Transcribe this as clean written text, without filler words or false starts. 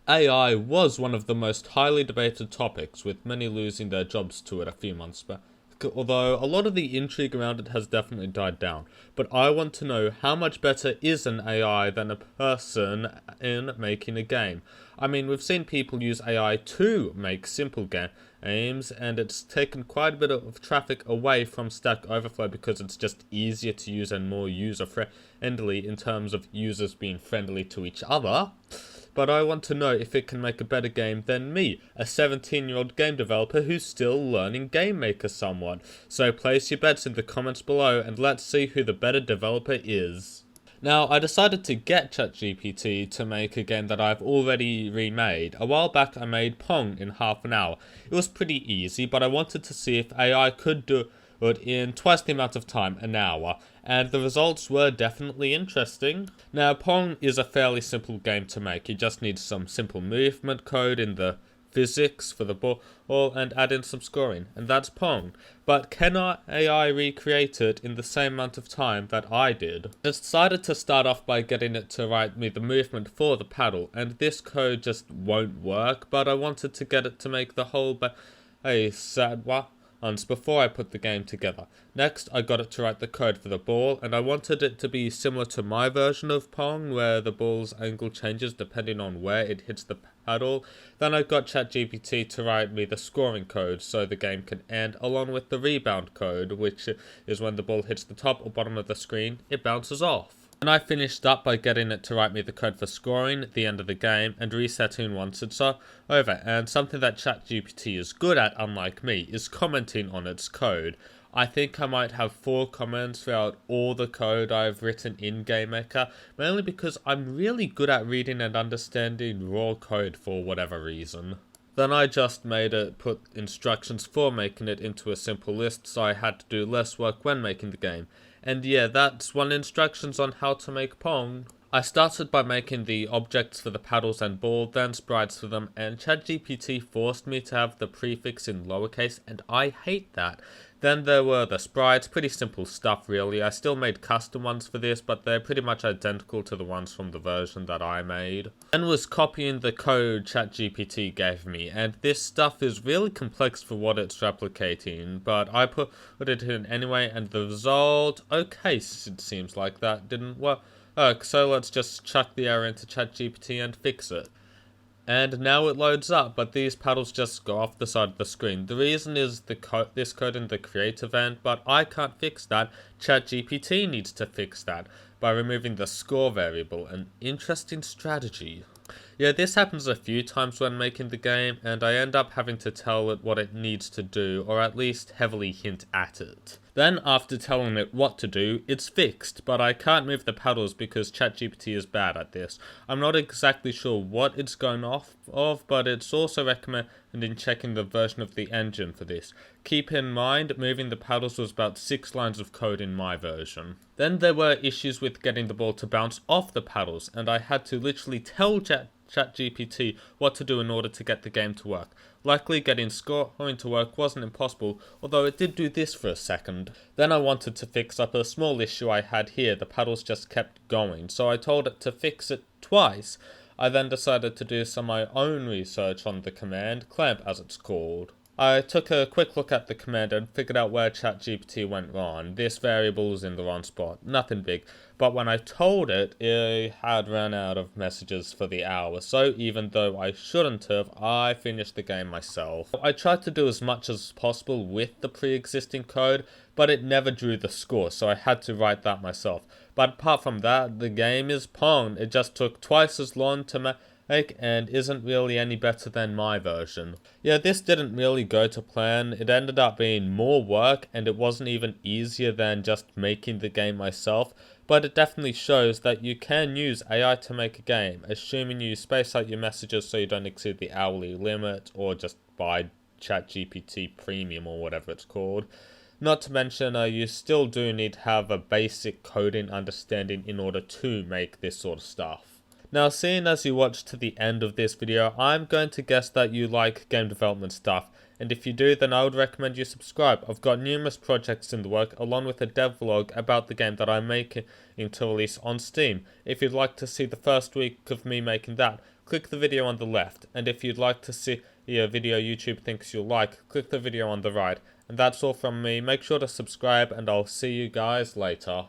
AI was one of the most highly debated topics, with many losing their jobs to it a few months back. Although a lot of the intrigue around it has definitely died down. But I want to know, how much better is an AI than a person in making a game? I mean, we've seen people use AI to make simple games, and it's taken quite a bit of traffic away from Stack Overflow because it's just easier to use and more user-friendly in terms of users being friendly to each other. But I want to know if it can make a better game than me, a 17-year-old game developer who's still learning Game Maker somewhat. So place your bets in the comments below and let's see who the better developer is. Now, I decided to get ChatGPT to make a game that I've already remade. A while back I made Pong in half an hour. It was pretty easy, but I wanted to see if AI could do it in twice the amount of time, an hour, and the results were definitely interesting. Now, Pong is a fairly simple game to make. You just need some simple movement code in the physics for the ball and add in some scoring, and that's Pong. But can our AI recreate it in the same amount of time that I did? I decided to start off by getting it to write me the movement for the paddle, and this code just won't work, but I wanted to get it to make the whole before I put the game together. Next, I got it to write the code for the ball, and I wanted it to be similar to my version of Pong, where the ball's angle changes depending on where it hits the paddle. Then I got ChatGPT to write me the scoring code so the game can end, along with the rebound code, which is when the ball hits the top or bottom of the screen, it bounces off. And I finished up by getting it to write me the code for scoring, the end of the game, and resetting once it's over. And something that ChatGPT is good at, unlike me, is commenting on its code. I think I might have 4 comments throughout all the code I've written in GameMaker, mainly because I'm really good at reading and understanding raw code for whatever reason. Then I just made it put instructions for making it into a simple list, so I had to do less work when making the game. And yeah, that's one instructions on how to make Pong. I started by making the objects for the paddles and ball, then sprites for them, and ChatGPT forced me to have the prefix in lowercase, and I hate that. Then there were the sprites, pretty simple stuff really. I still made custom ones for this, but they're pretty much identical to the ones from the version that I made. Then was copying the code ChatGPT gave me, and this stuff is really complex for what it's replicating, but I put it in anyway, and the result, okay, it seems like that didn't work. So let's just chuck the error into ChatGPT and fix it. And now it loads up, but these paddles just go off the side of the screen. The reason is this code in the create event, but I can't fix that. ChatGPT needs to fix that by removing the score variable, an interesting strategy. Yeah, this happens a few times when making the game, and I end up having to tell it what it needs to do, or at least heavily hint at it. Then, after telling it what to do, it's fixed, but I can't move the paddles because ChatGPT is bad at this. I'm not exactly sure what it's going off of, but it's also recommending checking the version of the engine for this. Keep in mind, moving the paddles was about 6 lines of code in my version. Then there were issues with getting the ball to bounce off the paddles, and I had to literally tell ChatGPT what to do in order to get the game to work. Luckily, getting scoring to work wasn't impossible, although it did do this for a second. Then I wanted to fix up a small issue I had here. The paddles just kept going, so I told it to fix it twice. I then decided to do some of my own research on the command, clamp as it's called. I took a quick look at the command and figured out where ChatGPT went wrong. This variable is in the wrong spot, nothing big. But when I told it, it had run out of messages for the hour, so even though I shouldn't have, I finished the game myself. I tried to do as much as possible with the pre-existing code, but it never drew the score, so I had to write that myself. But apart from that, the game is Pong. It just took twice as long to make and isn't really any better than my version. Yeah, this didn't really go to plan. It ended up being more work, and it wasn't even easier than just making the game myself, but it definitely shows that you can use AI to make a game, assuming you space out your messages so you don't exceed the hourly limit, or just buy ChatGPT Premium or whatever it's called. Not to mention, you still do need to have a basic coding understanding in order to make this sort of stuff. Now, seeing as you watched to the end of this video, I'm going to guess that you like game development stuff, and if you do, then I would recommend you subscribe. I've got numerous projects in the work, along with a dev vlog about the game that I'm making to release on Steam. If you'd like to see the first week of me making that, click the video on the left. And if you'd like to see a video YouTube thinks you'll like, click the video on the right. And that's all from me. Make sure to subscribe, and I'll see you guys later.